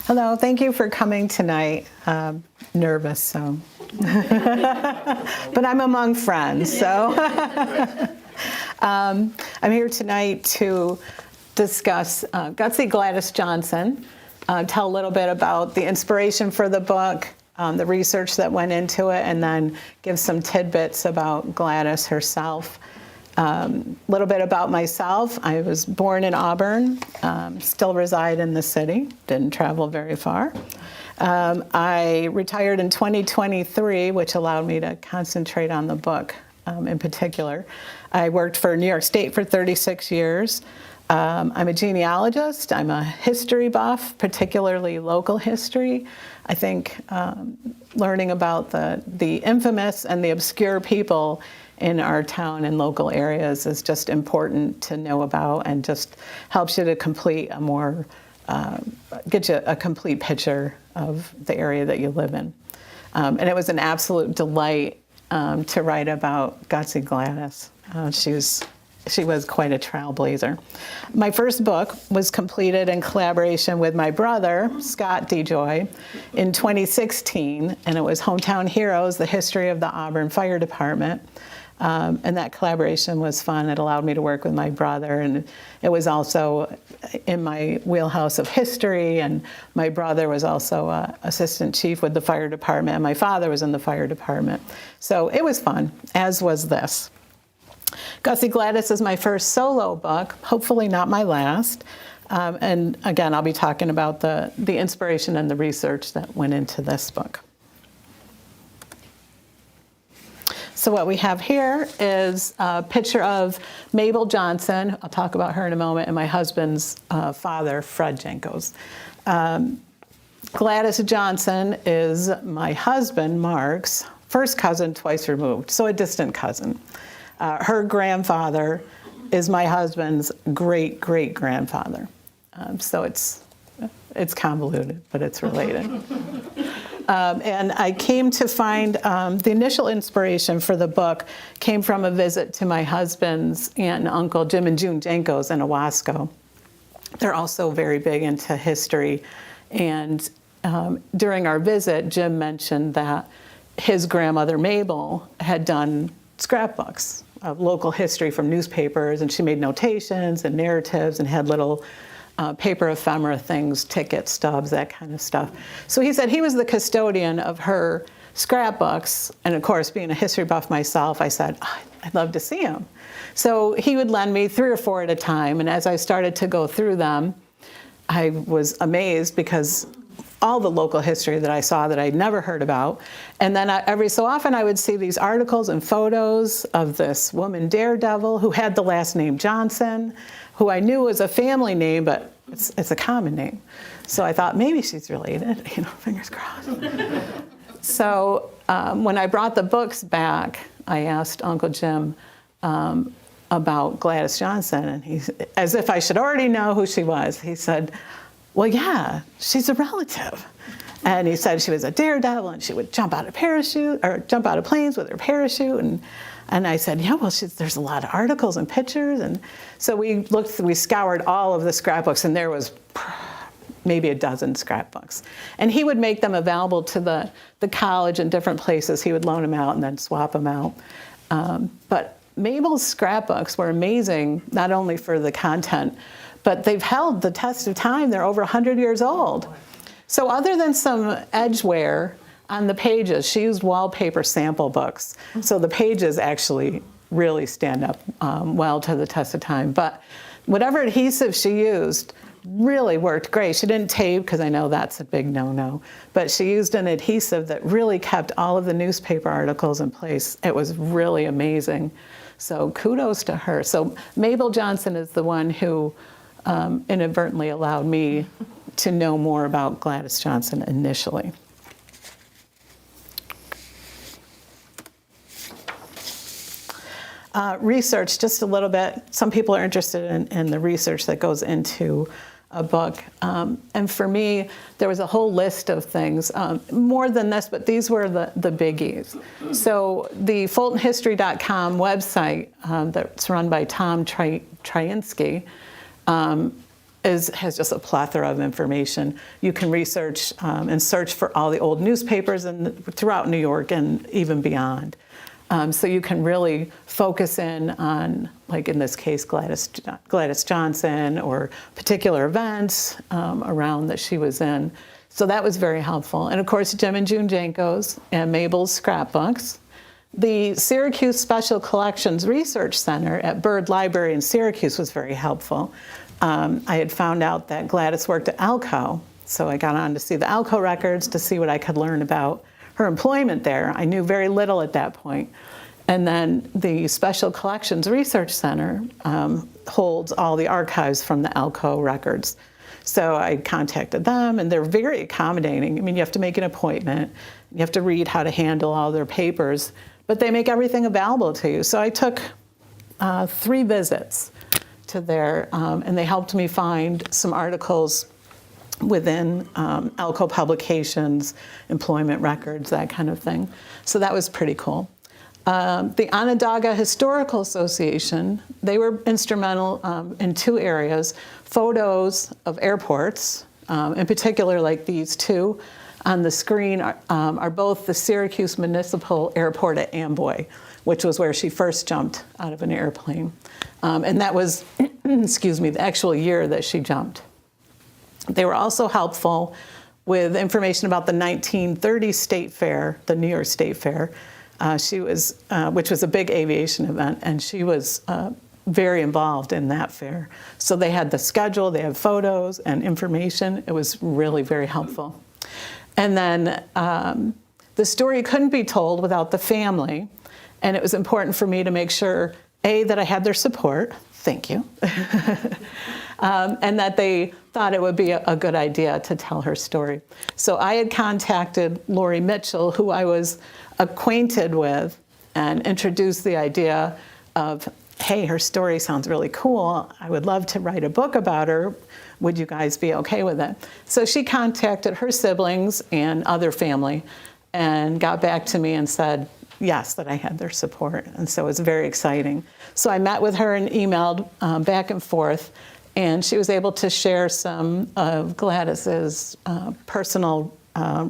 Hello, thank you for coming tonight. Nervous, so. But I'm among friends, so. I'm here tonight to discuss Gutsy Gladys Johnson, tell a little bit about the inspiration for the book, the research that went into it, and then give some tidbits about Gladys herself. A little bit about myself. I was born in Auburn, still reside in the city, didn't travel very far. I retired in 2023, which allowed me to concentrate on the book in particular. I worked for New York State for 36 years. I'm a genealogist. I'm a history buff, particularly local history. I think learning about the infamous and the obscure people in our town and local areas is just important to know about, and just helps you to complete a more, get you a complete picture of the area that you live in. And it was an absolute delight to write about Gutsy Gladys. She was quite a trailblazer. My first book was completed in collaboration with my brother, Scott DeJoy, in 2016, and it was Hometown Heroes, the history of the Auburn Fire Department. And that collaboration was fun. It allowed me to work with my brother, and it was also in my wheelhouse of history, and my brother was also assistant chief with the fire department, and my father was in the fire department. So it was fun, as was this. Gutsy Gladys is my first solo book, hopefully not my last. And again, I'll be talking about the inspiration and the research that went into this book. So what we have here is a picture of Mabel Johnson. I'll talk about her in a moment, and my husband's father, Fred Genkos. Gladys Johnson is my husband, Mark's first cousin, twice removed, so a distant cousin. Her grandfather is my husband's great-great-grandfather. So it's convoluted, but it's related. And I came to find the initial inspiration for the book came from a visit to my husband's aunt and uncle, Jim and June Genkos, in Owasco. They're also very big into history. And during our visit, Jim mentioned that his grandmother, Mabel, had done scrapbooks of local history from newspapers, and she made notations and narratives and had little paper ephemera things, tickets, stubs, that kind of stuff. So he said he was the custodian of her scrapbooks, and of course, being a history buff myself, I said, I'd love to see them. So he would lend me 3 or 4 at a time, and as I started to go through them, I was amazed because all the local history that I saw that I'd never heard about. And then every so often I would see these articles and photos of this woman Daredevil who had the last name Johnson, who I knew was a family name, but it's a common name. So I thought maybe she's related, fingers crossed. So when I brought the books back, I asked Uncle Jim about Gladys Johnson, and he, as if I should already know who she was, he said, well, yeah, she's a relative. And he said she was a daredevil, and she would jump out of planes with her parachute. And I said, yeah, well, there's a lot of articles and pictures. And so we scoured all of the scrapbooks, and there was maybe a dozen scrapbooks. And he would make them available to the college in different places. He would loan them out and then swap them out. But Mabel's scrapbooks were amazing, not only for the content, but they've held the test of time. They're over 100 years old. So other than some edge wear on the pages, she used wallpaper sample books. So the pages actually really stand up well to the test of time. But whatever adhesive she used really worked great. She didn't tape, because I know that's a big no-no. But she used an adhesive that really kept all of the newspaper articles in place. It was really amazing. So kudos to her. So Mabel Johnson is the one who inadvertently allowed me to know more about Gladys Johnson initially. Research, just a little bit. Some people are interested in the research that goes into a book. And for me, there was a whole list of things, more than this, but these were the biggies. So the FultonHistory.com website that's run by Tom Tryinsky has just a plethora of information. You can research and search for all the old newspapers throughout New York and even beyond. So you can really focus in on, like in this case, Gladys Johnson, or particular events around that she was in. So that was very helpful. And of course, Jim and June Genkos and Mabel's scrapbooks. The Syracuse Special Collections Research Center at Byrd Library in Syracuse was very helpful. I had found out that Gladys worked at Alco, so I got on to see the Alco records to see what I could learn about her employment there. I knew very little at that point. And then the Special Collections Research Center holds all the archives from the Alco records. So I contacted them, and they're very accommodating. I mean, you have to make an appointment. You have to read how to handle all their papers, but they make everything available to you. So I took 3 visits to there, and they helped me find some articles within Alco publications, employment records, that kind of thing. So that was pretty cool. The Onondaga Historical Association, they were instrumental in 2 areas. Photos of airports, in particular like these 2 on the screen are both the Syracuse Municipal Airport at Amboy, which was where she first jumped out of an airplane. And that was, excuse me, the actual year that she jumped. They were also helpful with information about the 1930 State Fair, the New York State Fair. She was, which was a big aviation event, and she was very involved in that fair. So they had the schedule, they had photos and information. It was really very helpful. And then the story couldn't be told without the family, and it was important for me to make sure, A, that I had their support, thank you, and that they thought it would be a good idea to tell her story. So I had contacted Lori Mitchell, who I was acquainted with, and introduced the idea of, hey, her story sounds really cool. I would love to write a book about her. Would you guys be okay with it? So she contacted her siblings and other family and got back to me and said, yes, that I had their support. And so it was very exciting. So I met with her and emailed back and forth, and she was able to share some of Gladys's personal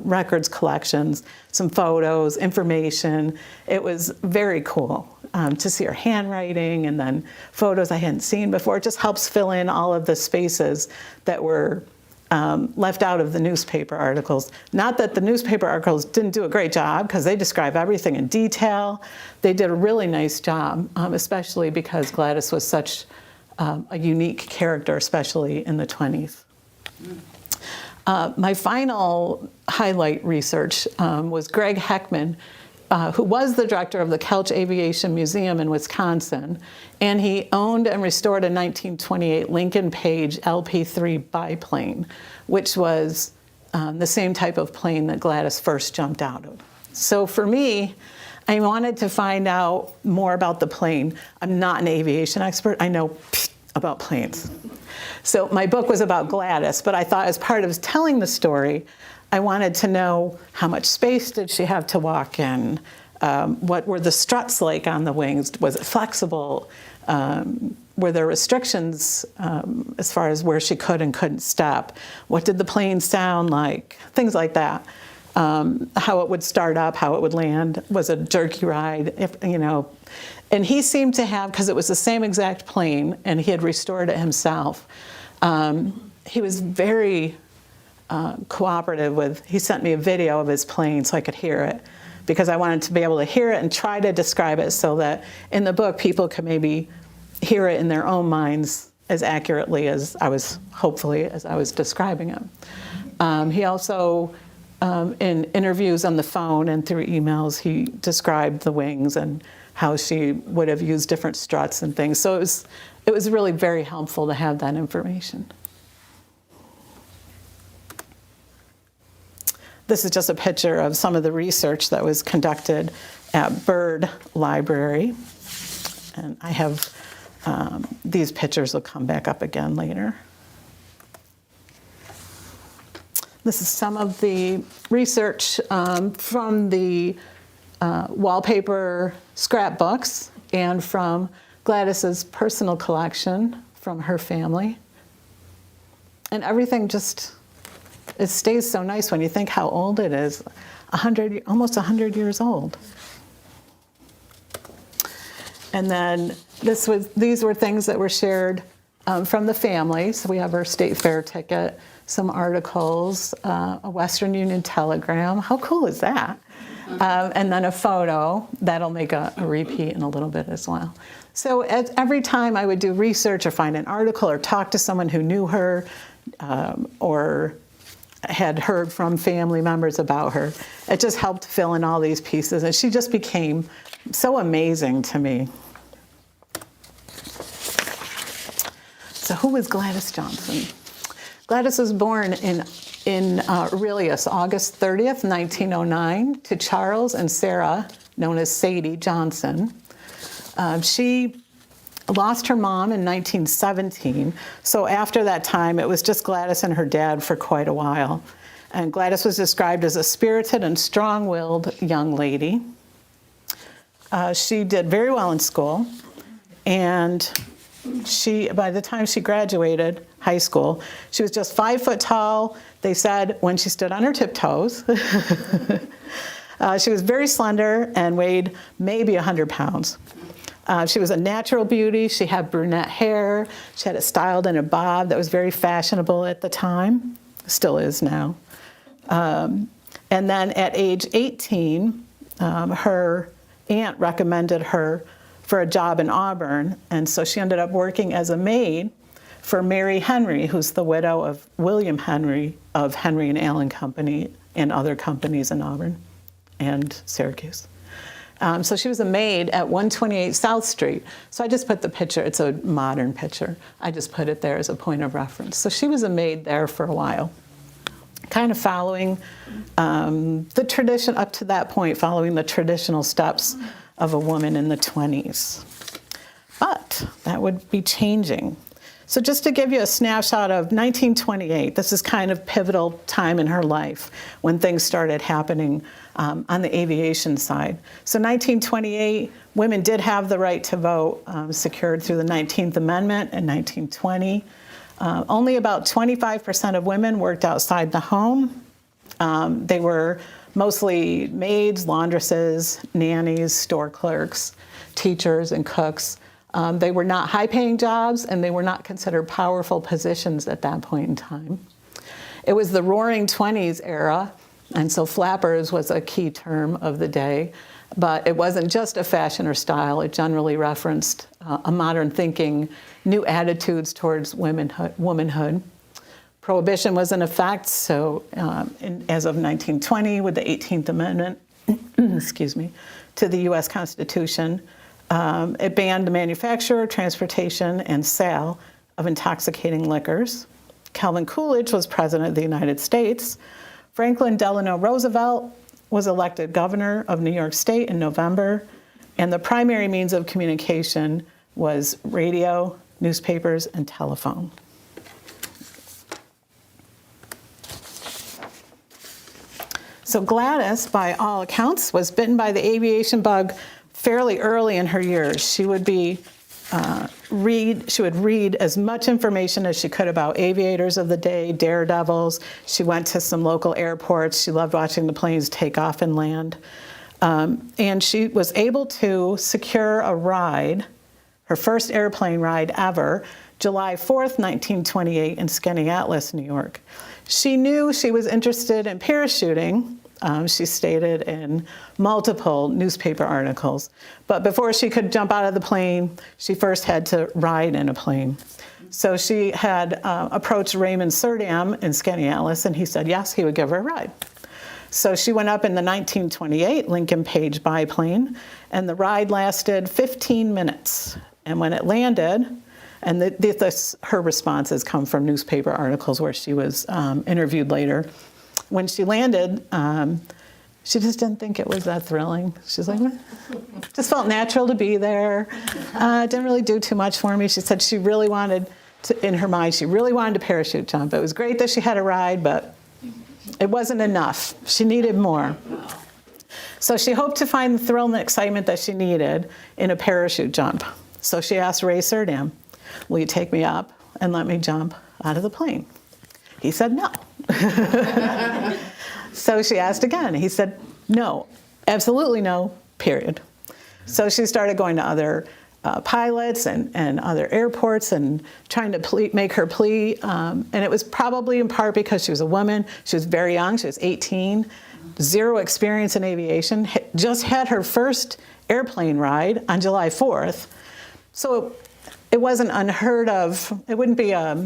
records collections, some photos, information. It was very cool to see her handwriting, and then photos I hadn't seen before. It just helps fill in all of the spaces that were left out of the newspaper articles. Not that the newspaper articles didn't do a great job, because they describe everything in detail. They did a really nice job, especially because Gladys was such a unique character, especially in the 20s. My final highlight research was Greg Heckman, who was the director of the Kelch Aviation Museum in Wisconsin, and he owned and restored a 1928 Lincoln Page LP-3 biplane, which was the same type of plane that Gladys first jumped out of. So for me, I wanted to find out more about the plane. I'm not an aviation expert. I know about planes. So my book was about Gladys, but I thought as part of telling the story, I wanted to know how much space did she have to walk in? What were the struts like on the wings? Was it flexible? Were there restrictions as far as where she could and couldn't stop? What did the plane sound like? Things like that. How it would start up, how it would land. Was it a jerky ride? And he seemed to have, because it was the same exact plane and he had restored it himself, he was very cooperative with, he sent me a video of his plane so I could hear it, because I wanted to be able to hear it and try to describe it so that in the book people could maybe hear it in their own minds as accurately as I was, hopefully, as I was describing it. He also, in interviews on the phone and through emails, he described the wings and how she would have used different struts and things. So it was really very helpful to have that information. This is just a picture of some of the research that was conducted at Byrd Library. And I have, these pictures will come back up again later. This is some of the research from the wallpaper scrapbooks and from Gladys's personal collection from her family. And everything just, it stays so nice when you think how old it is. Almost 100 years old. And then these were things that were shared from the family. So we have her state fair ticket, some articles, a Western Union telegram. How cool is that? And then a photo. That'll make a repeat in a little bit as well. So every time I would do research or find an article or talk to someone who knew her or had heard from family members about her, it just helped fill in all these pieces. And she just became so amazing to me. So who was Gladys Johnson? Gladys was born in Aurelius, August 30th, 1909, to Charles and Sarah, known as Sadie Johnson. She lost her mom in 1917, so after that time, it was just Gladys and her dad for quite a while. And Gladys was described as a spirited and strong-willed young lady. She did very well in school, and by the time she graduated high school, she was just 5 foot tall, they said, when she stood on her tiptoes. She was very slender and weighed maybe 100 pounds. She was a natural beauty. She had brunette hair. She had it styled in a bob that was very fashionable at the time, still is now. And then at age 18, her aunt recommended her for a job in Auburn, and so she ended up working as a maid for Mary Henry, who's the widow of William Henry of Henry and Allen Company and other companies in Auburn and Syracuse. So she was a maid at 128 South Street. So I just put the picture, it's a modern picture. I just put it there as a point of reference. So she was a maid there for a while, kind of following the tradition up to that point, following the traditional steps of a woman in the 20s. But that would be changing. So just to give you a snapshot of 1928, this is kind of pivotal time in her life when things started happening on the aviation side. So 1928, women did have the right to vote, secured through the 19th Amendment in 1920. Only about 25% of women worked outside the home. They were mostly maids, laundresses, nannies, store clerks, teachers, and cooks. They were not high-paying jobs, and they were not considered powerful positions at that point in time. It was the Roaring '20s era, and so flappers was a key term of the day. But it wasn't just a fashion or style. It generally referenced a modern thinking, new attitudes towards womanhood. Prohibition was in effect, so as of 1920, with the 18th Amendment, excuse me, to the U.S. Constitution, it banned the manufacture, transportation, and sale of intoxicating liquors. Calvin Coolidge was president of the United States. Franklin Delano Roosevelt was elected governor of New York State in November, and the primary means of communication was radio, newspapers, and telephone. So Gladys, by all accounts, was bitten by the aviation bug fairly early in her years. She would read as much information as she could about aviators of the day, daredevils. She went to some local airports. She loved watching the planes take off and land. And she was able to secure a ride, her first airplane ride ever, July 4th, 1928 in Skaneateles, New York. She knew she was interested in parachuting. She stated in multiple newspaper articles. But before she could jump out of the plane, she first had to ride in a plane. So she had approached Raymond Surdam in Skaneateles, and he said yes, he would give her a ride. So she went up in the 1928 Lincoln Page biplane, and the ride lasted 15 minutes. And when it landed, and her responses come from newspaper articles where she was interviewed later. When she landed, she just didn't think it was that thrilling. She's like, just felt natural to be there. Didn't really do too much for me. She said she really wanted to, in her mind, she really wanted to parachute jump. It was great that she had a ride, but it wasn't enough. She needed more. So she hoped to find the thrill and excitement that she needed in a parachute jump. So she asked Ray Surdam, will you take me up and let me jump out of the plane? He said no. So she asked again. He said no, absolutely no, period. So she started going to other pilots and other airports and trying to make her plea. And it was probably in part because she was a woman. She was very young. She was 18, zero experience in aviation, just had her first airplane ride on July 4th. So it wasn't unheard of. It wouldn't be, I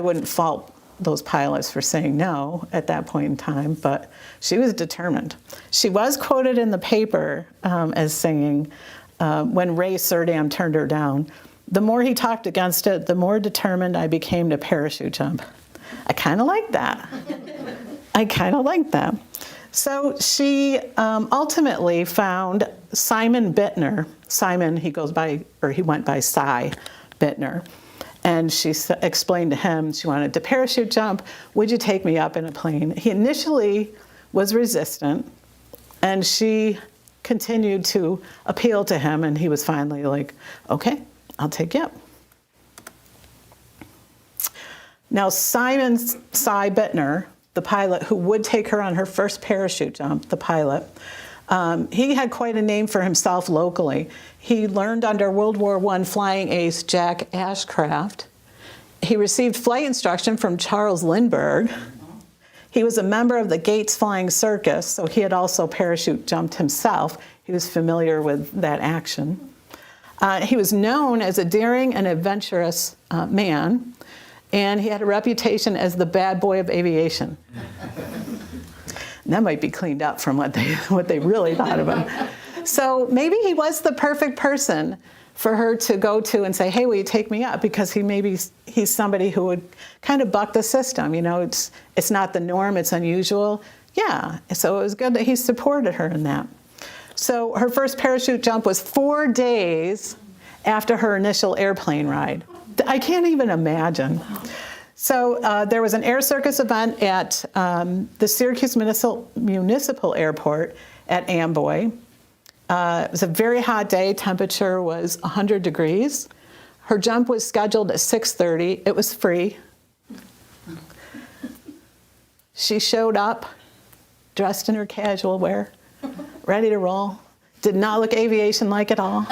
wouldn't fault those pilots for saying no at that point in time, but she was determined. She was quoted in the paper as saying, when Ray Surdam turned her down, the more he talked against it, the more determined I became to parachute jump. I kind of like that. I kind of like that. So she ultimately found Simon Bittner. Simon, he went by Cy Bittner. And she explained to him she wanted to parachute jump. Would you take me up in a plane? He initially was resistant, and she continued to appeal to him, and he was finally like, okay, I'll take you up. Now, Simon Cy Bittner, the pilot who would take her on her first parachute jump, the pilot, he had quite a name for himself locally. He learned under World War I flying ace Jack Ashcraft. He received flight instruction from Charles Lindbergh. He was a member of the Gates Flying Circus, so he had also parachute jumped himself. He was familiar with that action. He was known as a daring and adventurous man, and he had a reputation as the bad boy of aviation. And that might be cleaned up from what they really thought of him. So maybe he was the perfect person for her to go to and say, hey, will you take me up? Because he's somebody who would kind of buck the system. You know, it's not the norm, it's unusual. Yeah, so it was good that he supported her in that. So her first parachute jump was 4 days after her initial airplane ride. I can't even imagine. So there was an air circus event at the Syracuse Municipal Airport at Amboy. It was a very hot day. Temperature was 100 degrees. Her jump was scheduled at 6:30. It was free. She showed up dressed in her casual wear, ready to roll. Did not look aviation-like at all.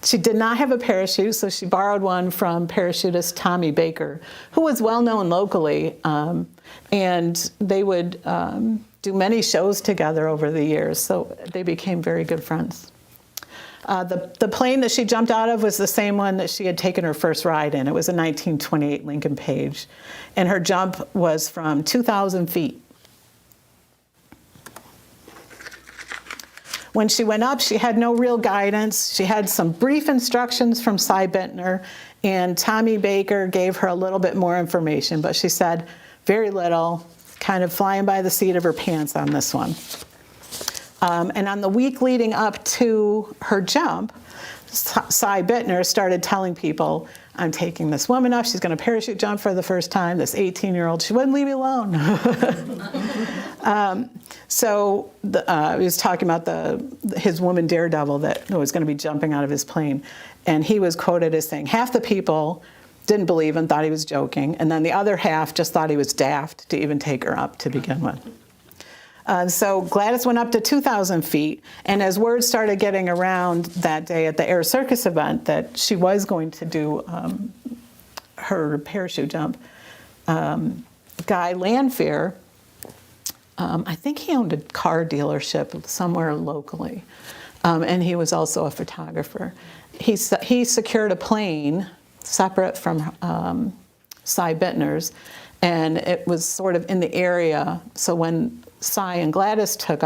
She did not have a parachute, so she borrowed one from parachutist Tommy Baker, who was well known locally, and they would do many shows together over the years, so they became very good friends. The plane that she jumped out of was the same one that she had taken her first ride in. It was a 1928 Lincoln Page, and her jump was from 2,000 feet. When she went up, she had no real guidance. She had some brief instructions from Cy Bittner, and Tommy Baker gave her a little bit more information, but she said very little, kind of flying by the seat of her pants on this one. And on the week leading up to her jump, Cy Bittner started telling people, I'm taking this woman up. She's going to parachute jump for the first time, this 18-year-old. She wouldn't leave me alone. So he was talking about his woman daredevil that was going to be jumping out of his plane. And he was quoted as saying, half the people didn't believe him, thought he was joking. And then the other half just thought he was daft to even take her up to begin with. So Gladys went up to 2,000 feet, and as word started getting around that day at the Air Circus event that she was going to do her parachute jump, Guy Lanfear, I think he owned a car dealership somewhere locally, and he was also a photographer. He secured a plane separate from Cy Bittner's, and it was sort of in the area, so when Cy and Gladys took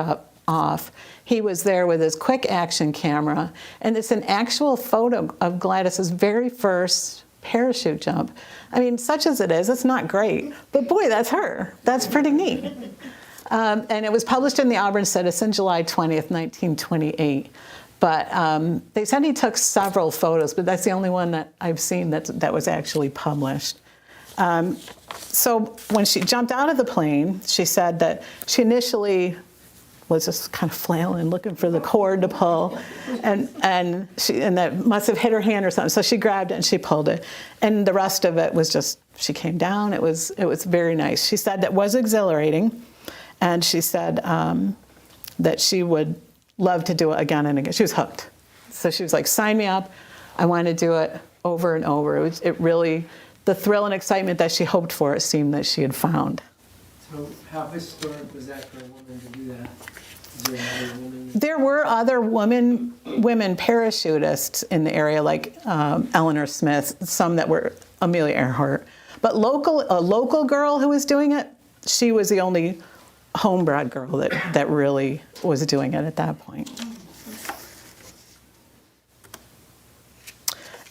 off, he was there with his quick action camera, and it's an actual photo of Gladys's very first parachute jump. I mean, such as it is, it's not great, but boy, that's her. That's pretty neat. And it was published in the Auburn Citizen, July 20th, 1928. But they said he took several photos, but that's the only one that I've seen that was actually published. So when she jumped out of the plane, she said that she initially was just kind of flailing, looking for the cord to pull, and that must have hit her hand or something. So she grabbed it and she pulled it, and the rest of it was just, she came down. It was very nice. She said that was exhilarating, and she said that she would love to do it again and again. She was hooked. So she was like, sign me up. I want to do it over and over. It really, the thrill and excitement that she hoped for, it seemed that she had found. So how historic was that for a woman to do that? Is there another woman? There were other women parachutists in the area, like Eleanor Smith, some that were Amelia Earhart. But a local girl who was doing it, she was the only homebred girl that really was doing it at that point.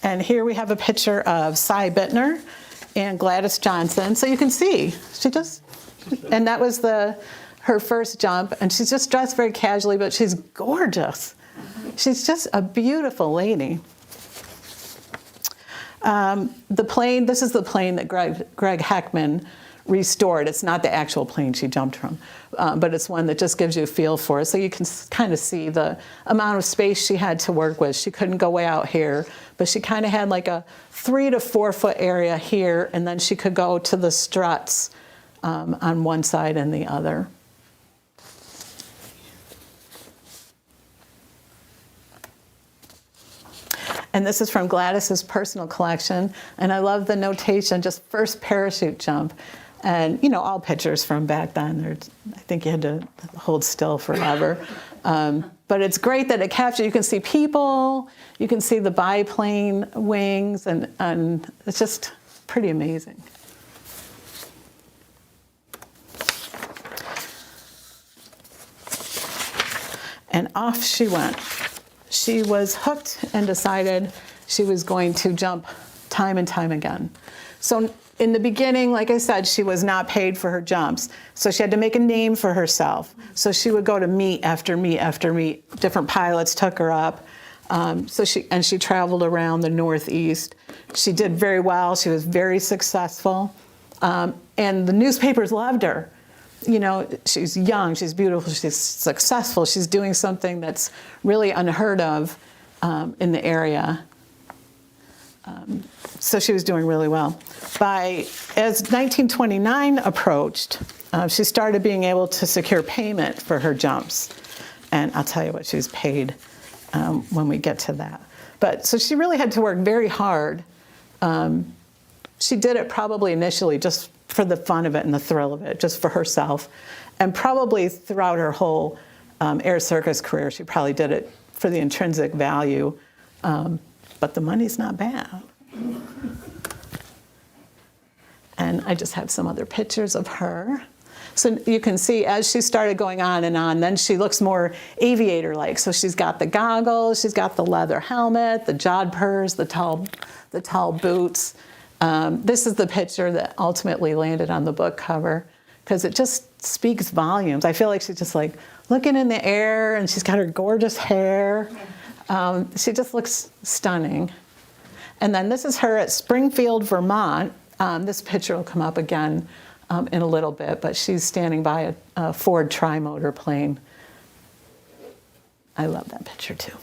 And here we have a picture of Cy Bittner and Gladys Johnson. So you can see, and that was her first jump, and she's just dressed very casually, but she's gorgeous. She's just a beautiful lady. The plane, this is the plane that Greg Heckman restored. It's not the actual plane she jumped from, but it's one that just gives you a feel for it. So you can kind of see the amount of space she had to work with. She couldn't go way out here, but she kind of had like a 3 to 4 foot area here, and then she could go to the struts on one side and the other. And this is from Gladys's personal collection, and I love the notation, just first parachute jump. And, you know, all pictures from back then, I think you had to hold still forever. But it's great that it captures, you can see people, you can see the biplane wings, and it's just pretty amazing. And off she went. She was hooked and decided she was going to jump time and time again. So in the beginning, like I said, she was not paid for her jumps. So she had to make a name for herself. So she would go to meet after meet after meet. Different pilots took her up. So she traveled around the Northeast. She did very well. She was very successful. And the newspapers loved her. You know, she's young, she's beautiful, she's successful, she's doing something that's really unheard of in the area. So she was doing really well. As 1929 approached, she started being able to secure payment for her jumps. And I'll tell you what she was paid when we get to that. But so she really had to work very hard. She did it probably initially just for the fun of it and the thrill of it, just for herself. And probably throughout her whole air circus career, she probably did it for the intrinsic value. But the money's not bad. And I just have some other pictures of her. So you can see as she started going on, then she looks more aviator-like. So she's got the goggles, she's got the leather helmet, the jodhpurs, the tall boots. This is the picture that ultimately landed on the book cover because it just speaks volumes. I feel like she's just like looking in the air, and she's got her gorgeous hair. She just looks stunning. And then this is her at Springfield, Vermont. This picture will come up again in a little bit, but she's standing by a Ford tri-motor plane. I love that picture too.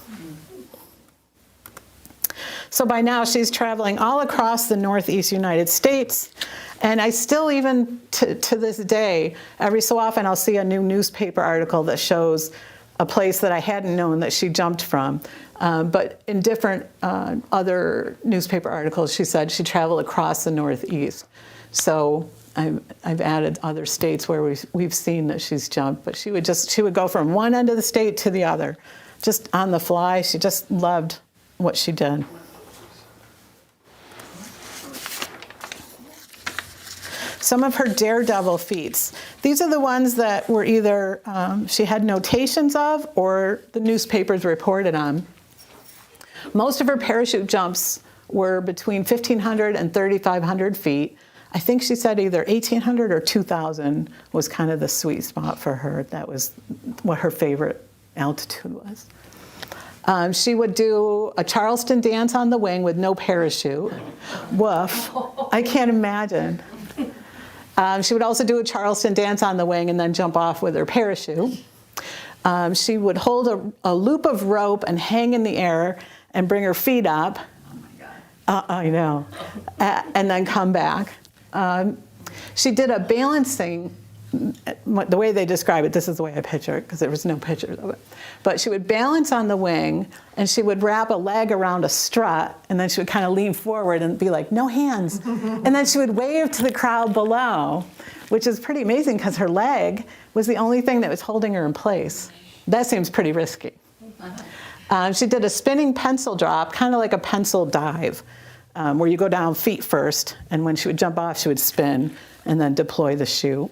So by now she's traveling all across the Northeast United States, and I still, even to this day, every so often I'll see a new newspaper article that shows a place that I hadn't known that she jumped from. But in different other newspaper articles, she said she traveled across the Northeast. So I've added other states where we've seen that she's jumped, but she would go from one end of the state to the other, just on the fly. She just loved what she did. Some of her daredevil feats. These are the ones that were either she had notations of or the newspapers reported on. Most of her parachute jumps were between 1,500 and 3,500 feet. I think she said either 1,800 or 2,000 was kind of the sweet spot for her. That was what her favorite altitude was. She would do a Charleston dance on the wing with no parachute. Woof. I can't imagine. She would also do a Charleston dance on the wing and then jump off with her parachute. She would hold a loop of rope and hang in the air and bring her feet up. Oh my God. I know. And then come back. She did a balancing, the way they describe it, this is the way I picture it, because there was no pictures of it. But she would balance on the wing, and she would wrap a leg around a strut, and then she would kind of lean forward and be like, no hands. And then she would wave to the crowd below, which is pretty amazing because her leg was the only thing that was holding her in place. That seems pretty risky. She did a spinning pencil drop, kind of like a pencil dive, where you go down feet first, and when she would jump off, she would spin and then deploy the chute.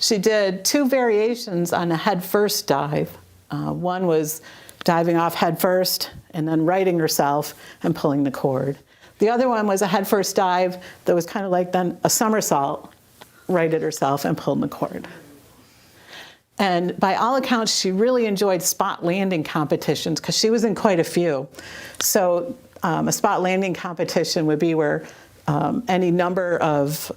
She did 2 variations on a head-first dive. One was diving off head-first and then righting herself and pulling the cord. The other one was a head-first dive that was kind of like then a somersault, righted herself and pulled the cord. And by all accounts, she really enjoyed spot landing competitions because she was in quite a few. So a spot landing competition would be where any number of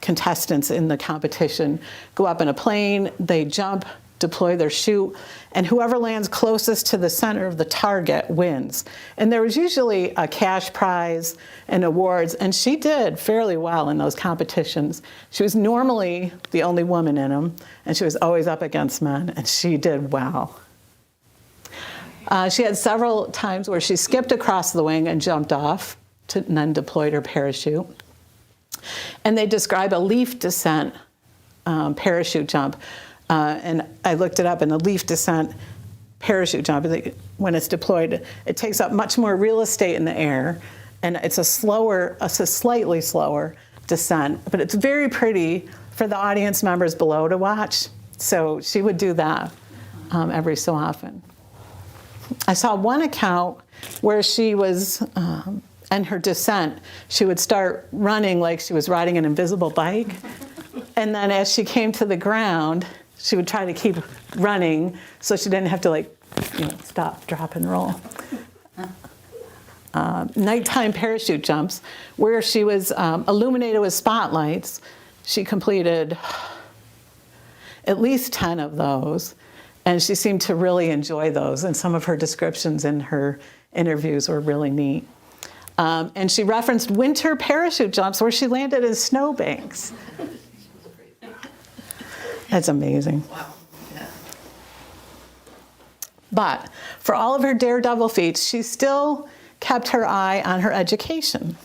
contestants in the competition go up in a plane, they jump, deploy their chute, and whoever lands closest to the center of the target wins. And there was usually a cash prize and awards, and she did fairly well in those competitions. She was normally the only woman in them, and she was always up against men, and she did well. She had several times where she skipped across the wing and jumped off, and then deployed her parachute. And they describe a leaf descent parachute jump. And I looked it up, and a leaf descent parachute jump, when it's deployed, it takes up much more real estate in the air, and it's a slightly slower descent, but it's very pretty for the audience members below to watch. So she would do that every so often. I saw one account where she was, and her descent, she would start running like she was riding an invisible bike. And then as she came to the ground, she would try to keep running so she didn't have to stop, drop, and roll. Nighttime parachute jumps, where she was illuminated with spotlights. She completed at least 10 of those, and she seemed to really enjoy those, and some of her descriptions in her interviews were really neat. And she referenced winter parachute jumps where she landed in snowbanks. That's amazing. Wow. Yeah. But for all of her daredevil feats, she still kept her eye on her education.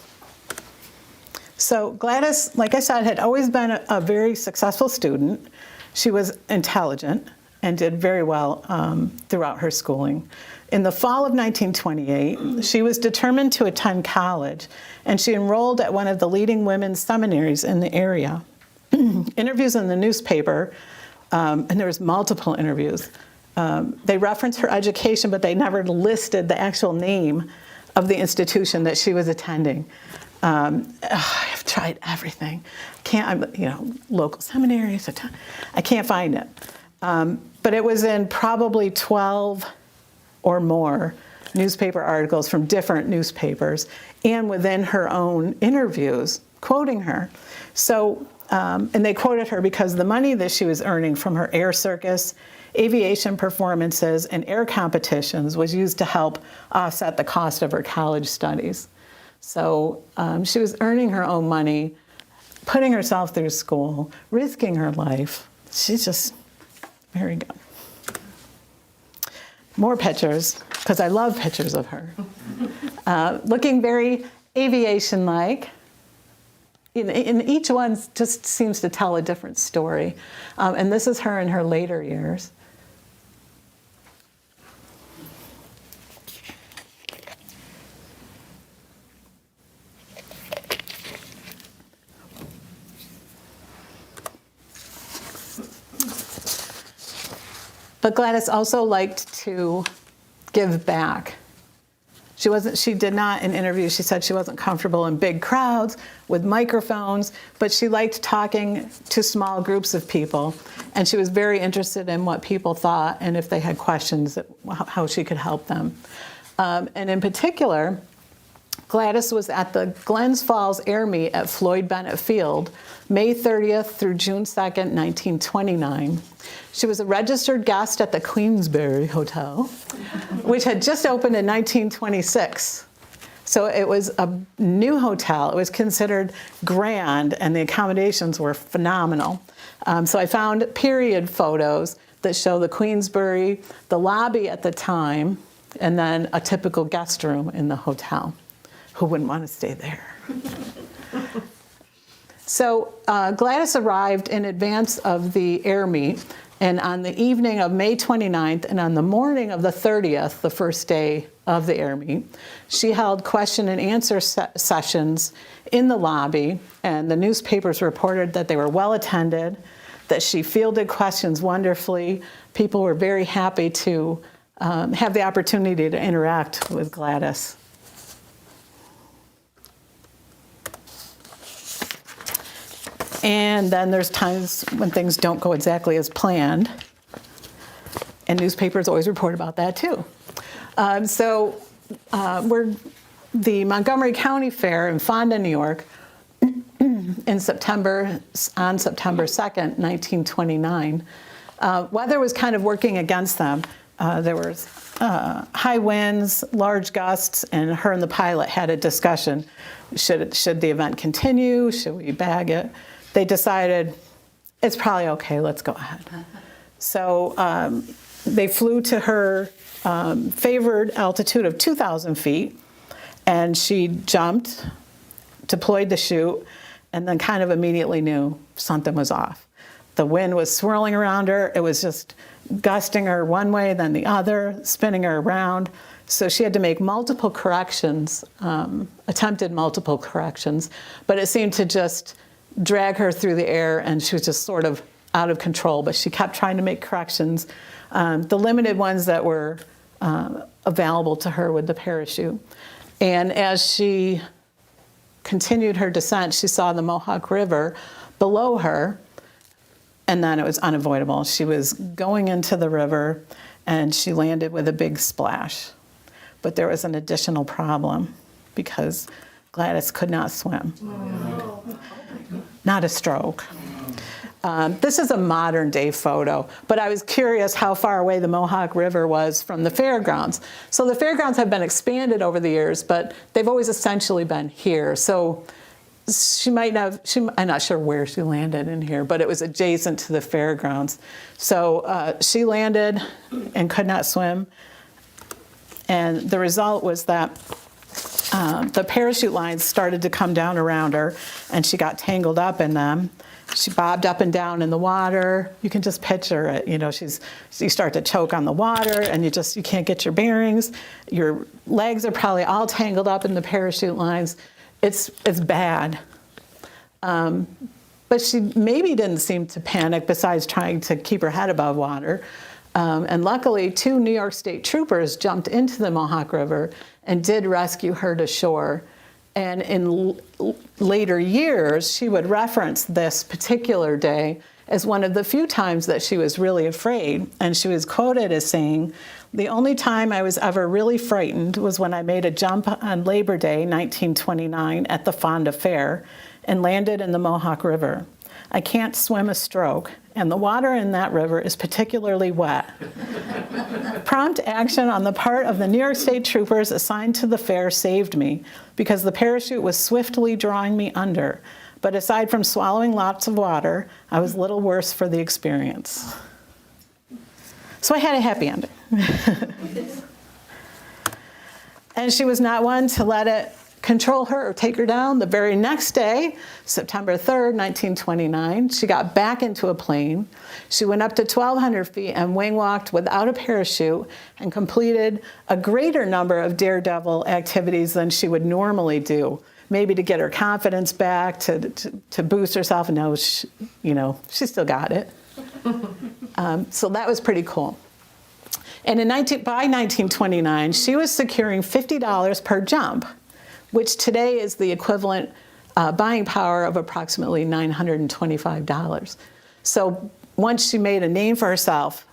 So Gladys, like I said, had always been a very successful student. She was intelligent and did very well throughout her schooling. In the fall of 1928, she was determined to attend college, and she enrolled at one of the leading women's seminaries in the area. Interviews in the newspaper, and there was multiple interviews, they referenced her education, but they never listed the actual name of the institution that she was attending. I've tried everything. Local seminaries, I can't find it. But it was in probably 12 or more newspaper articles from different newspapers, and within her own interviews, quoting her. So, and they quoted her because the money that she was earning from her air circus, aviation performances, and air competitions was used to help offset the cost of her college studies. So she was earning her own money, putting herself through school, risking her life. She's just very good. More pictures, because I love pictures of her. Looking very aviation-like. In each one just seems to tell a different story. And this is her in her later years. But Gladys also liked to give back. She did not, in interviews, she said she wasn't comfortable in big crowds with microphones, but she liked talking to small groups of people. And she was very interested in what people thought and if they had questions, how she could help them. And in particular, Gladys was at the Glens Falls Air Meet at Floyd Bennett Field, May 30th through June 2nd, 1929. She was a registered guest at the Queensberry Hotel, which had just opened in 1926. So it was a new hotel. It was considered grand, and the accommodations were phenomenal. So I found period photos that show the Queensberry, the lobby at the time, and then a typical guest room in the hotel. Who wouldn't want to stay there? So Gladys arrived in advance of the air meet, and on the evening of May 29th and on the morning of the 30th, the first day of the air meet, she held question and answer sessions in the lobby, and the newspapers reported that they were well attended, that she fielded questions wonderfully. People were very happy to have the opportunity to interact with Gladys. And then there's times when things don't go exactly as planned, and newspapers always report about that too. We're the Montgomery County Fair in Fonda, New York, on September 2nd, 1929. Weather was kind of working against them. There were high winds, large gusts, and her and the pilot had a discussion. Should the event continue? Should we bag it? They decided it's probably okay, let's go ahead. So they flew to her favored altitude of 2,000 feet, and she jumped, deployed the chute, and then kind of immediately knew something was off. The wind was swirling around her. It was just gusting her one way, then the other, spinning her around. So she had to make multiple corrections, attempted multiple corrections, but it seemed to just drag her through the air, and she was just sort of out of control, but she kept trying to make corrections, the limited ones that were available to her with the parachute. And as she continued her descent, she saw the Mohawk River below her, and then it was unavoidable. She was going into the river, and she landed with a big splash. But there was an additional problem, because Gladys could not swim. Not a stroke. This is a modern day photo, but I was curious how far away the Mohawk River was from the fairgrounds. So the fairgrounds have been expanded over the years, but they've always essentially been here. So I'm not sure where she landed in here, but it was adjacent to the fairgrounds. So she landed and could not swim. And the result was that the parachute lines started to come down around her, and she got tangled up in them. She bobbed up and down in the water. You can just picture it. You start to choke on the water, and you can't get your bearings. Your legs are probably all tangled up in the parachute lines. It's bad. But she maybe didn't seem to panic, besides trying to keep her head above water. And luckily, 2 New York State troopers jumped into the Mohawk River and did rescue her to shore. And in later years, she would reference this particular day as one of the few times that she was really afraid. And she was quoted as saying, "The only time I was ever really frightened was when I made a jump on Labor Day, 1929, at the Fonda Fair and landed in the Mohawk River. I can't swim a stroke, and the water in that river is particularly wet. Prompt action on the part of the New York State troopers assigned to the fair saved me, because the parachute was swiftly drawing me under. But aside from swallowing lots of water, I was little worse for the experience." So I had a happy ending. And she was not one to let it control her or take her down. The very next day, September 3rd, 1929, she got back into a plane. She went up to 1,200 feet and wing walked without a parachute and completed a greater number of daredevil activities than she would normally do, maybe to get her confidence back, to boost herself. No, she still got it. So that was pretty cool. And by 1929, she was securing $50 per jump, which today is the equivalent buying power of approximately $925. So once she made a name for herself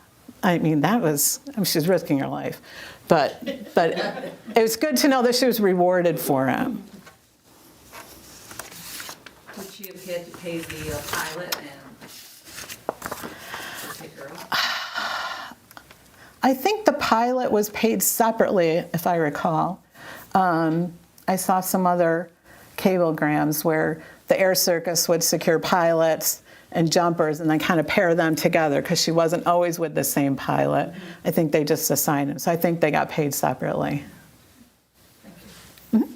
I mean, she was risking her life. But it was good to know that she was rewarded for it. Would she have had to pay the pilot and take her out? I think the pilot was paid separately, if I recall. I saw some other cablegrams where the air circus would secure pilots and jumpers and then kind of pair them together because she wasn't always with the same pilot. I think they just assigned them. So I think they got paid separately. Thank you.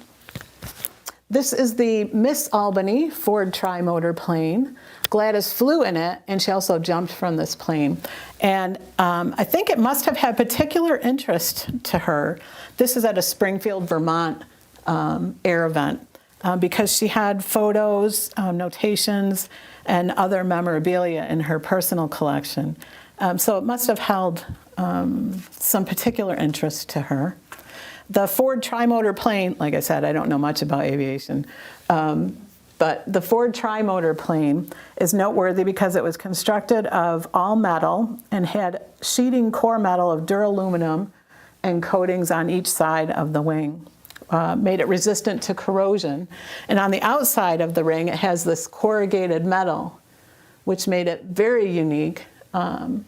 This is the Miss Albany Ford Tri-Motor plane. Gladys flew in it, and she also jumped from this plane. And I think it must have had particular interest to her. This is at a Springfield, Vermont air event because she had photos, notations, and other memorabilia in her personal collection. So it must have held some particular interest to her. The Ford Tri-Motor plane, like I said, I don't know much about aviation, but the Ford Tri-Motor plane is noteworthy because it was constructed of all metal and had sheeting core metal of duraluminum and coatings on each side of the wing. Made it resistant to corrosion. And on the outside of the ring, it has this corrugated metal, which made it very unique and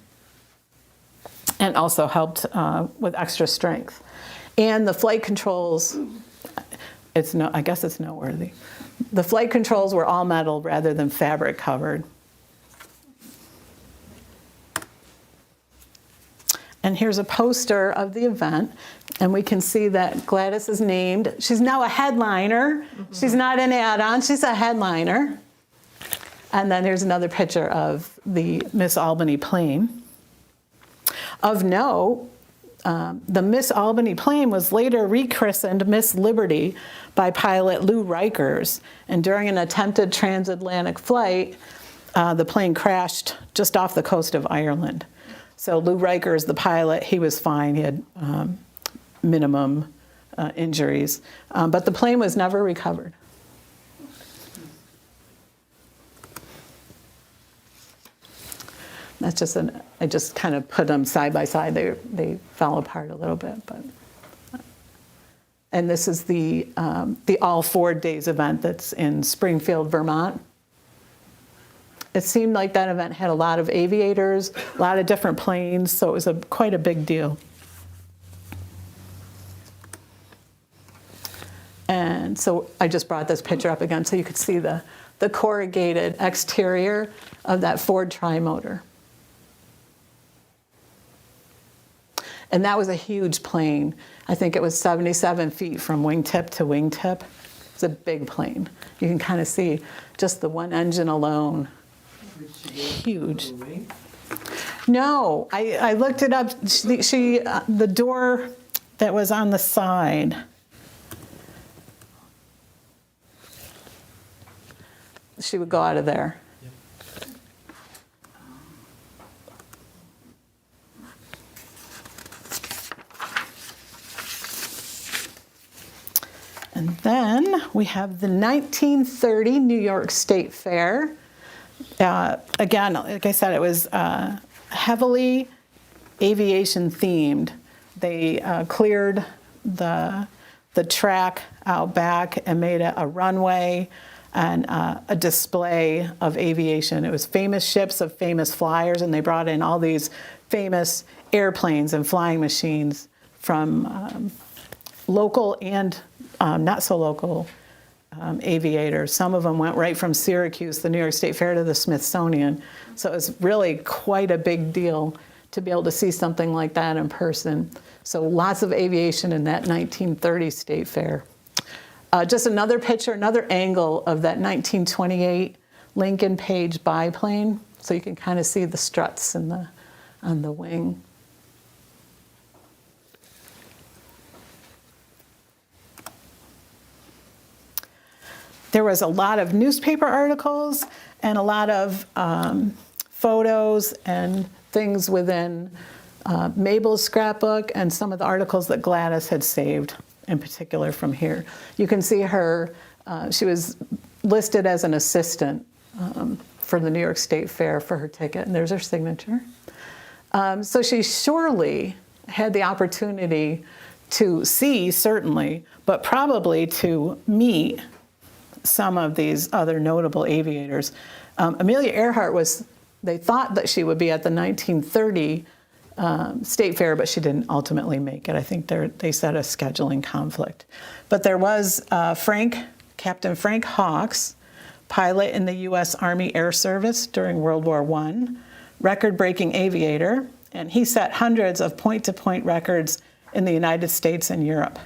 also helped with extra strength. And the flight controls, I guess it's noteworthy. The flight controls were all metal rather than fabric covered. And here's a poster of the event. And we can see that Gladys is named. She's now a headliner. Mm-hmm. She's not an add-on, she's a headliner. And then here's another picture of the Miss Albany plane. Of note, the Miss Albany plane was later rechristened Miss Liberty by pilot Lou Rikers. And during an attempted transatlantic flight, the plane crashed just off the coast of Ireland. So Lou Rikers, the pilot, he was fine. He had minimum injuries. But the plane was never recovered. That's just I just kind of put them side by side. They fell apart a little bit, but. And this is the All 4 Days event that's in Springfield, Vermont. It seemed like that event had a lot of aviators, a lot of different planes, so it was quite a big deal. And so I just brought this picture up again so you could see the corrugated exterior of that Ford Tri-Motor. And that was a huge plane. I think it was 77 feet from wingtip to wingtip. It's a big plane. You can kind of see just the one engine alone. Huge. No, I looked it up. The door that was on the side. She would go out of there. And then we have the 1930 New York State Fair. Again, like I said, it was heavily aviation themed. They cleared the track out back and made it a runway and a display of aviation. It was famous ships of famous flyers, and they brought in all these famous airplanes and flying machines from local and not so local aviators. Some of them went right from Syracuse, the New York State Fair, to the Smithsonian. So it was really quite a big deal to be able to see something like that in person. So lots of aviation in that 1930 State Fair. Just another picture, another angle of that 1928 Lincoln Page biplane. So you can kind of see the struts on the wing. There was a lot of newspaper articles and a lot of photos and things within Mabel's scrapbook and some of the articles that Gladys had saved, in particular from here. You can see her, she was listed as an assistant for the New York State Fair for her ticket, and there's her signature. So she surely had the opportunity to see, certainly, but probably to meet some of these other notable aviators. Amelia Earhart they thought that she would be at the 1930 State Fair, but she didn't ultimately make it. I think they said a scheduling conflict. But there was Captain Frank Hawks, pilot in the U.S. Army Air Service during World War I, record-breaking aviator, and he set hundreds of point-to-point records in the United States and Europe.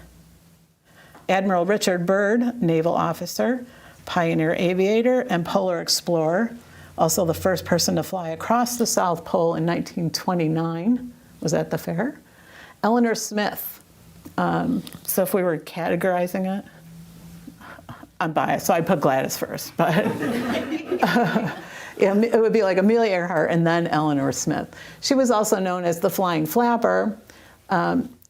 Admiral Richard Byrd, naval officer, pioneer aviator, and polar explorer, also the first person to fly across the South Pole in 1929, was at the fair. Eleanor Smith. So if we were categorizing it, I'm biased, so I'd put Gladys first, but it would be like Amelia Earhart and then Eleanor Smith. She was also known as the Flying Flapper.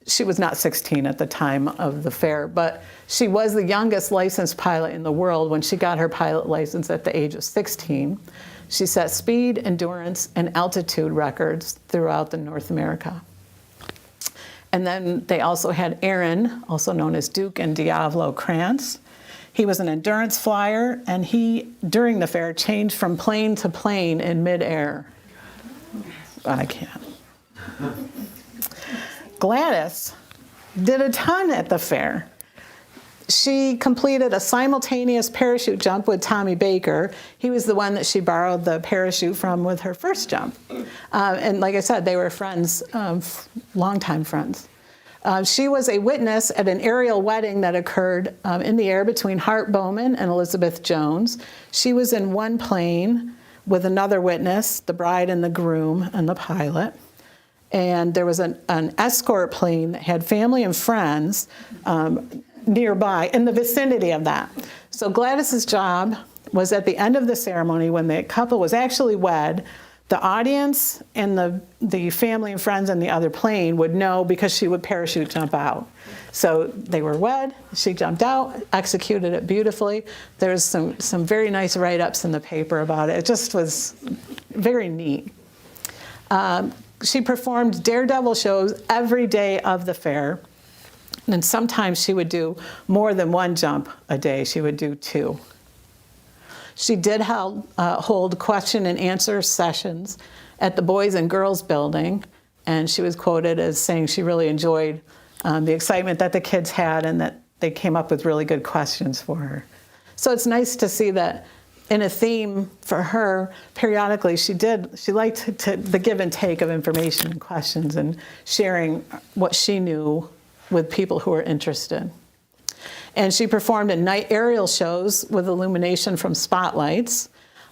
She was not 16 at the time of the fair, but she was the youngest licensed pilot in the world when she got her pilot license at the age of 16. She set speed, endurance, and altitude records throughout North America. And then they also had Aaron, also known as Duke and Diavolo Krantz. He was an endurance flyer, and he, during the fair, changed from plane to plane in midair. I can't. Gladys did a ton at the fair. She completed a simultaneous parachute jump with Tommy Baker. He was the one that she borrowed the parachute from with her first jump. And like I said, they were friends, longtime friends. She was a witness at an aerial wedding that occurred in the air between Hart Bowman and Elizabeth Jones. She was in one plane with another witness, the bride and the groom and the pilot. And there was an escort plane that had family and friends nearby in the vicinity of that. So Gladys's job was at the end of the ceremony when the couple was actually wed, the audience and the family and friends in the other plane would know because she would parachute jump out. So they were wed, she jumped out, executed it beautifully. There's some very nice write-ups in the paper about it. It just was very neat. She performed daredevil shows every day of the fair. And sometimes she would do more than one jump a day. She would do 2. She did hold question and answer sessions at the Boys and Girls Building. And she was quoted as saying she really enjoyed the excitement that the kids had and that they came up with really good questions for her. So it's nice to see that in a theme for her, periodically she liked the give and take of information and questions and sharing what she knew with people who were interested. And she performed in night aerial shows with illumination from spotlights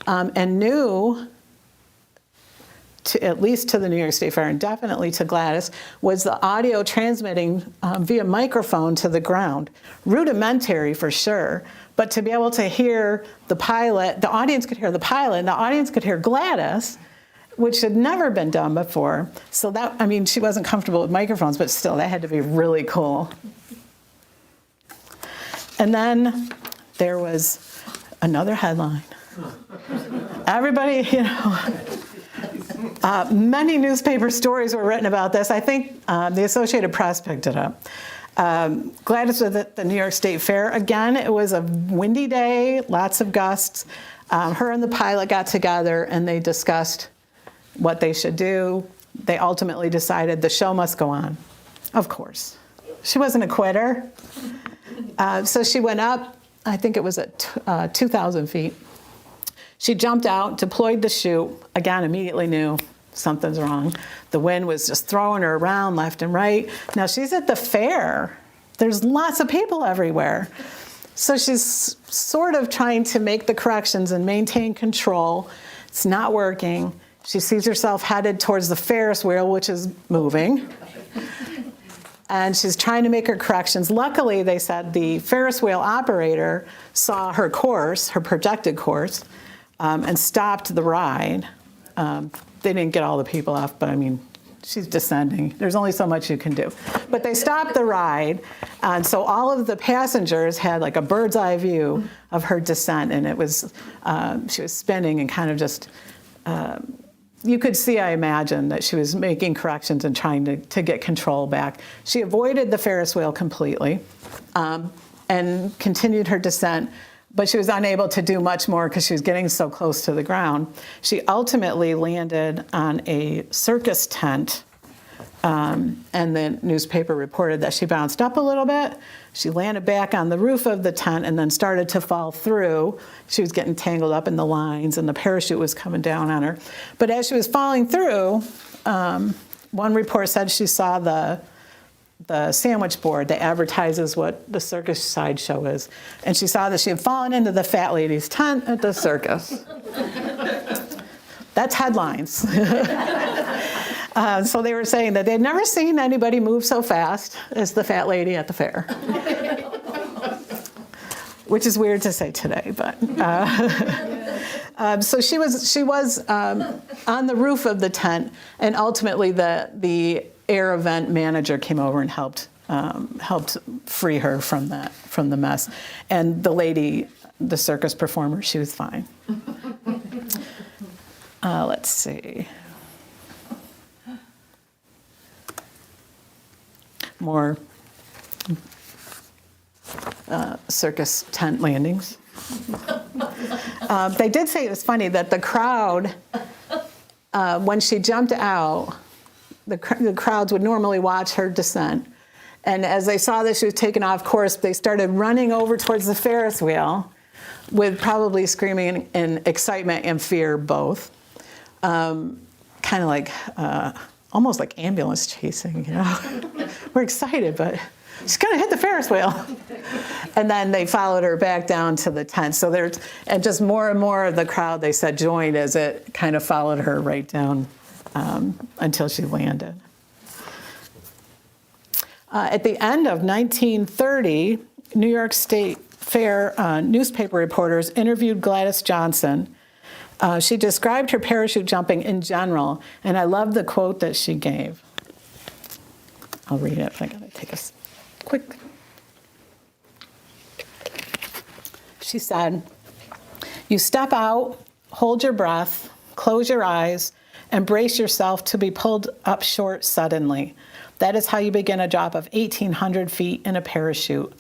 and knew, at least to the New York State Fair and definitely to Gladys, was the audio transmitting via microphone to the ground. Rudimentary for sure, but to be able to hear the pilot, the audience could hear the pilot, and the audience could hear Gladys, which had never been done before. So that, I mean, she wasn't comfortable with microphones, but still, that had to be really cool. And then there was another headline. Everybody, many newspaper stories were written about this. I think the Associated Press picked it up. Gladys was at the New York State Fair. Again, it was a windy day, lots of gusts. Her and the pilot got together and they discussed what they should do. They ultimately decided the show must go on. Of course. She wasn't a quitter. So she went up, I think it was at 2,000 feet. She jumped out, deployed the chute, again, immediately knew something's wrong. The wind was just throwing her around left and right. Now she's at the fair. There's lots of people everywhere. So she's sort of trying to make the corrections and maintain control. It's not working. She sees herself headed towards the Ferris wheel, which is moving. And she's trying to make her corrections. Luckily, they said the Ferris wheel operator saw her course, her projected course, and stopped the ride. They didn't get all the people off, but I mean, she's descending. There's only so much you can do. But they stopped the ride, and so all of the passengers had like a bird's eye view of her descent, and it was, she was spinning and kind of just you could see, I imagine, that she was making corrections and trying to get control back. She avoided the Ferris wheel completely and continued her descent, but she was unable to do much more because she was getting so close to the ground. She ultimately landed on a circus tent, and the newspaper reported that she bounced up a little bit. She landed back on the roof of the tent and then started to fall through. She was getting tangled up in the lines, and the parachute was coming down on her. But as she was falling through, one report said she saw the sandwich board that advertises what the circus sideshow is. And she saw that she had fallen into the fat lady's tent at the circus. That's headlines. So they were saying that they'd never seen anybody move so fast as the fat lady at the fair. Which is weird to say today, but. So she was on the roof of the tent, and ultimately the air event manager came over and helped free her from the mess. And the lady, the circus performer, she was fine. Let's see. More circus tent landings. They did say it was funny that the crowd, when she jumped out, the crowds would normally watch her descent. And as they saw that she was taking off course, they started running over towards the Ferris wheel with probably screaming in excitement and fear both. Kind of like, almost like ambulance chasing, you know. We're excited, but she's gonna hit the Ferris wheel. And then they followed her back down to the tent. So and just more and more of the crowd, they said, joined as it kind of followed her right down until she landed. At the end of 1930, New York State Fair newspaper reporters interviewed Gladys Johnson. She described her parachute jumping in general, and I love the quote that she gave. I'll read it, but I gotta take a quick. She said, "You step out, hold your breath, close your eyes, and brace yourself to be pulled up short suddenly. That is how you begin a drop of 1,800 feet in a parachute.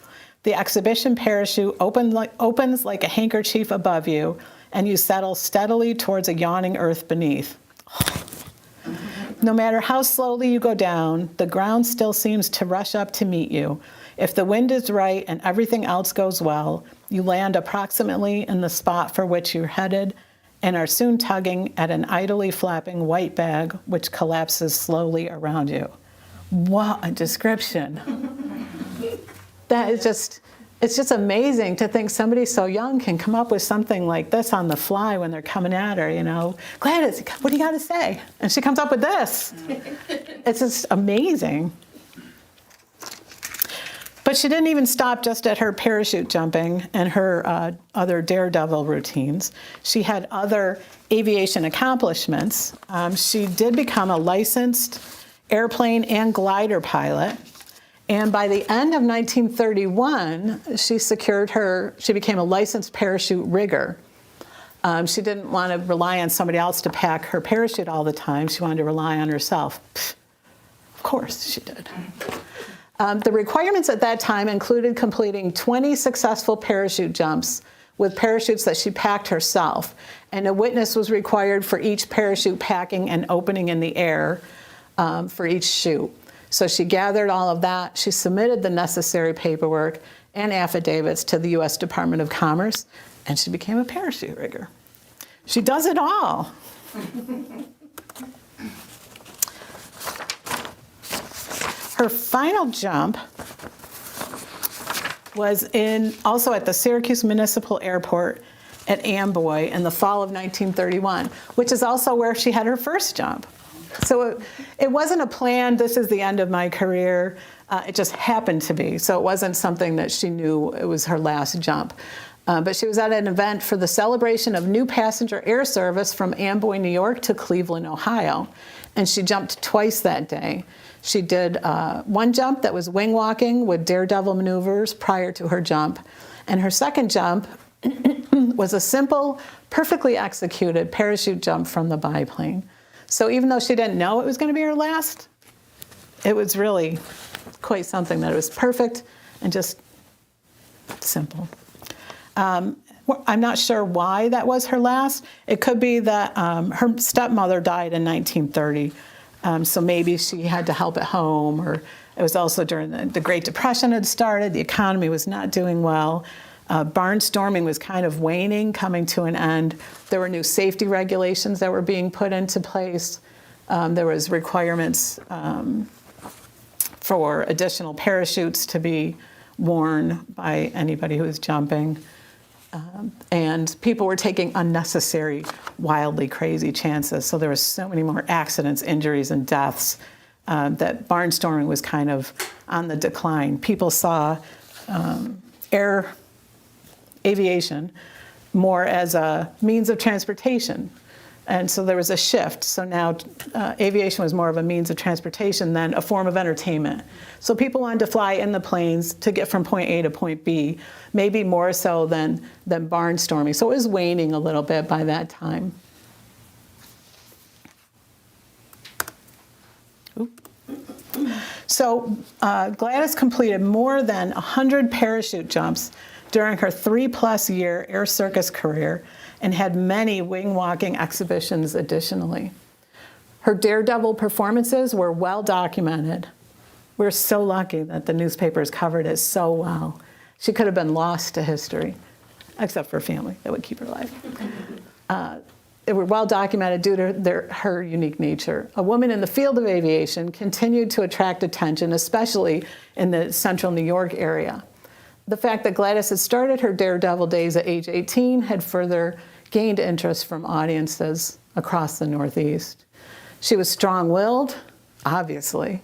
The exhibition parachute opens like a handkerchief above you, and you settle steadily towards a yawning earth beneath. No matter how slowly you go down, the ground still seems to rush up to meet you. If the wind is right and everything else goes well, you land approximately in the spot for which you're headed and are soon tugging at an idly flapping white bag which collapses slowly around you." What a description. That is it's just amazing to think somebody so young can come up with something like this on the fly when they're coming at her, you know. "Gladys, what do you got to say?" And she comes up with this. It's just amazing. But she didn't even stop just at her parachute jumping and her other daredevil routines. She had other aviation accomplishments. She did become a licensed airplane and glider pilot. And by the end of 1931, she became a licensed parachute rigger. She didn't want to rely on somebody else to pack her parachute all the time. She wanted to rely on herself. Of course she did. The requirements at that time included completing 20 successful parachute jumps with parachutes that she packed herself. And a witness was required for each parachute packing and opening in the air for each chute. So she gathered all of that. She submitted the necessary paperwork and affidavits to the U.S. Department of Commerce, and she became a parachute rigger. She does it all. Her final jump was also at the Syracuse Municipal Airport at Amboy in the fall of 1931, which is also where she had her first jump. So it wasn't a plan, this is the end of my career. It just happened to be. So it wasn't something that she knew it was her last jump. But she was at an event for the celebration of new passenger air service from Amboy, New York to Cleveland, Ohio. And she jumped twice that day. She did one jump that was wing walking with daredevil maneuvers prior to her jump. And her second jump was a simple, perfectly executed parachute jump from the biplane. So even though she didn't know it was going to be her last, it was really quite something that it was perfect and just simple. I'm not sure why that was her last. It could be that her stepmother died in 1930, so maybe she had to help at home, or it was also during the Great Depression had started, the economy was not doing well. Barnstorming was kind of waning, coming to an end. There were new safety regulations that were being put into place. There was requirements for additional parachutes to be worn by anybody who was jumping. And people were taking unnecessary, wildly crazy chances. So there was so many more accidents, injuries, and deaths that barnstorming was kind of on the decline. People saw aviation more as a means of transportation. And so there was a shift. So now aviation was more of a means of transportation than a form of entertainment. So people wanted to fly in the planes to get from point A to point B, maybe more so than barnstorming. So it was waning a little bit by that time. So Gladys completed more than 100 parachute jumps during her 3+ year air circus career and had many wing walking exhibitions additionally. Her daredevil performances were well documented. We're so lucky that the newspapers covered it so well. She could have been lost to history, except for family that would keep her alive. They were well documented due to her unique nature. A woman in the field of aviation continued to attract attention, especially in the central New York area. The fact that Gladys had started her daredevil days at age 18 had further gained interest from audiences across the Northeast. She was strong-willed, obviously,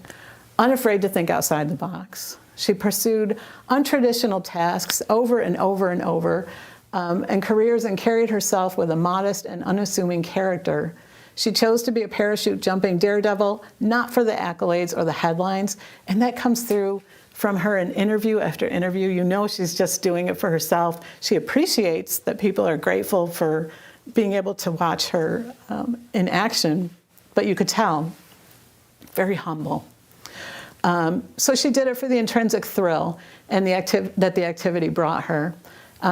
unafraid to think outside the box. She pursued untraditional tasks over and over and over, and careers, and carried herself with a modest and unassuming character. She chose to be a parachute jumping daredevil, not for the accolades or the headlines, and that comes through from her in interview after interview. You know she's just doing it for herself. She appreciates that people are grateful for being able to watch her in action, but you could tell, very humble. So she did it for the intrinsic thrill and that the activity brought her.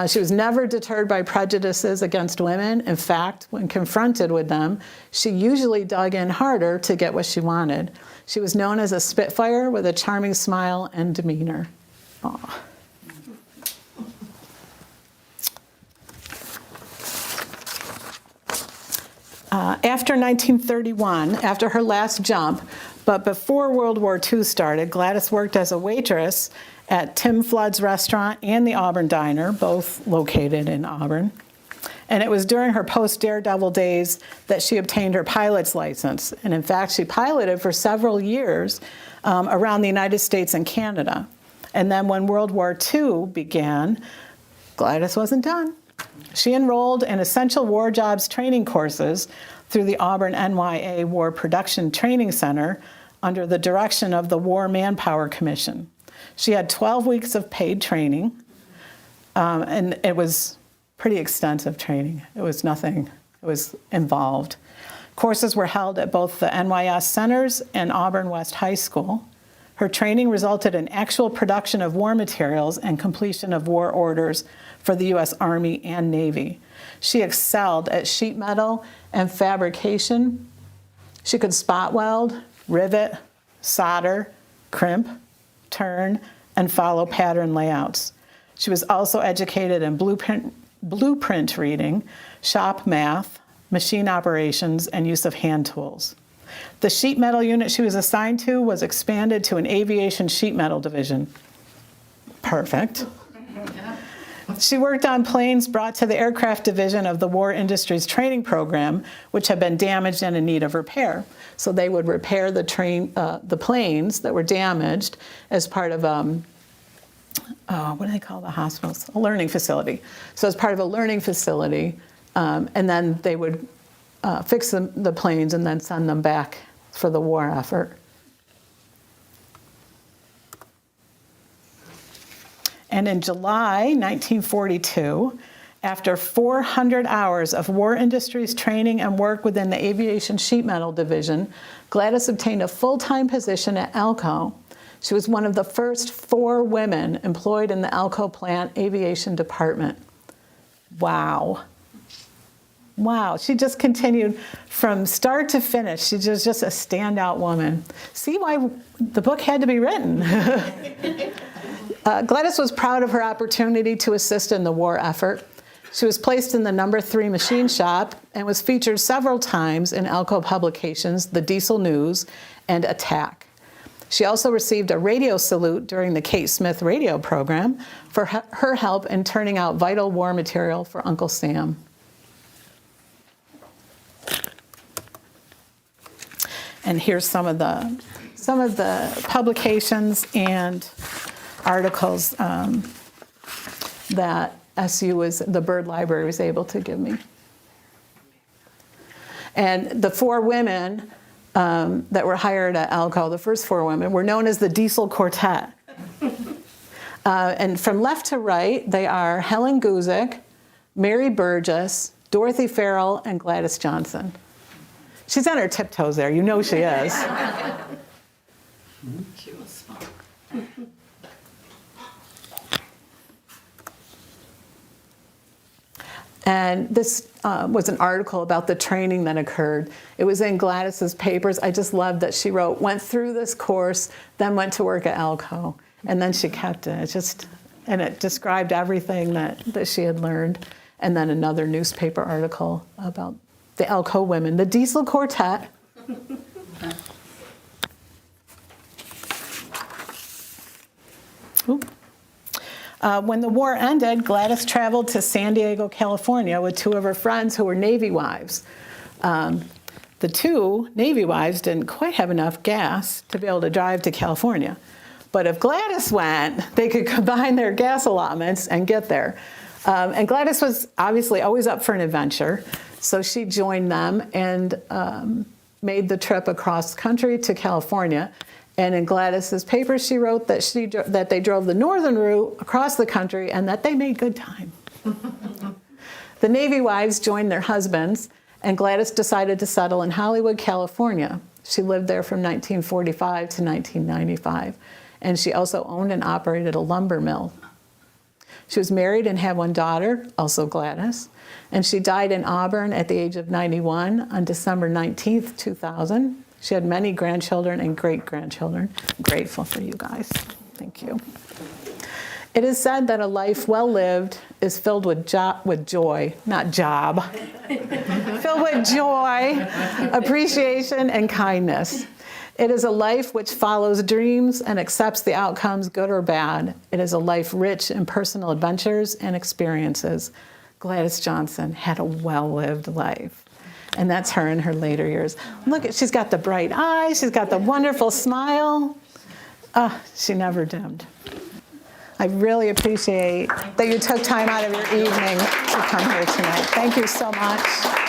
She was never deterred by prejudices against women. In fact, when confronted with them, she usually dug in harder to get what she wanted. She was known as a spitfire with a charming smile and demeanor. Aww. After 1931, after her last jump, but before World War II started, Gladys worked as a waitress at Tim Flood's restaurant and the Auburn Diner, both located in Auburn. And it was during her post-Daredevil days that she obtained her pilot's license. And in fact, she piloted for several years around the United States and Canada. And then when World War II began, Gladys wasn't done. She enrolled in essential war jobs training courses through the Auburn NYA War Production Training Center under the direction of the War Manpower Commission. She had 12 weeks of paid training, and it was pretty extensive training. It was nothing, it was involved. Courses were held at both the NYS centers and Auburn West High School. Her training resulted in actual production of war materials and completion of war orders for the U.S. Army and Navy. She excelled at sheet metal and fabrication. She could spot weld, rivet, solder, crimp, turn, and follow pattern layouts. She was also educated in blueprint reading, shop math, machine operations, and use of hand tools. The sheet metal unit she was assigned to was expanded to an aviation sheet metal division. Perfect. She worked on planes brought to the aircraft division of the War Industries Training Program, which had been damaged and in need of repair. So they would repair the planes that were damaged as part of, what do they call the hospitals? A learning facility. So as part of a learning facility, and then they would fix the planes and then send them back for the war effort. And in July 1942, After 400 hours of War Industries training and work within the aviation sheet metal division, Gladys obtained a full-time position at Alco. She was one of the first 4 women employed in the Alco plant aviation department. Wow. Wow, she just continued from start to finish. She was just a standout woman. See why the book had to be written. Gladys was proud of her opportunity to assist in the war effort. She was placed in the No. 3 machine shop and was featured several times in Alco publications, The Diesel News, and Attack. She also received a radio salute during the Kate Smith radio program for her help in turning out vital war material for Uncle Sam. And here's some of the publications and articles that the Byrd Library was able to give me. And the 4 women that were hired at Alco, the first 4 women, were known as the Diesel Quartet. And from left to right, they are Helen Guzik, Mary Burgess, Dorothy Farrell, and Gladys Johnson. She's on her tiptoes there. You know she is. She was smart. And this was an article about the training that occurred. It was in Gladys's papers. I just loved that she wrote, went through this course, then went to work at Alco, and then she kept it. And it described everything that she had learned. And then another newspaper article about the Alco women, the Diesel Quartet. Ooh. When the war ended, Gladys traveled to San Diego, California with 2 of her friends who were Navy wives. The 2 Navy wives didn't quite have enough gas to be able to drive to California. But if Gladys went, they could combine their gas allotments and get there. And Gladys was obviously always up for an adventure, so she joined them and made the trip across country to California. And in Gladys's papers, she wrote that they drove the northern route across the country and that they made good time. The Navy wives joined their husbands, and Gladys decided to settle in Hollywood, California. She lived there from 1945 to 1995, and she also owned and operated a lumber mill. She was married and had 1 daughter, also Gladys, and she died in Auburn at the age of 91 on December 19th, 2000. She had many grandchildren and great-grandchildren. I'm grateful for you guys. Thank you. It is said that a life well lived is filled with joy, not job. Filled with joy, appreciation, and kindness. It is a life which follows dreams and accepts the outcomes, good or bad. It is a life rich in personal adventures and experiences. Gladys Johnson had a well-lived life. And that's her in her later years. Look, she's got the bright eyes. She's got the wonderful smile. She never dimmed. I really appreciate that you took time out of your evening to come here tonight. Thank you so much.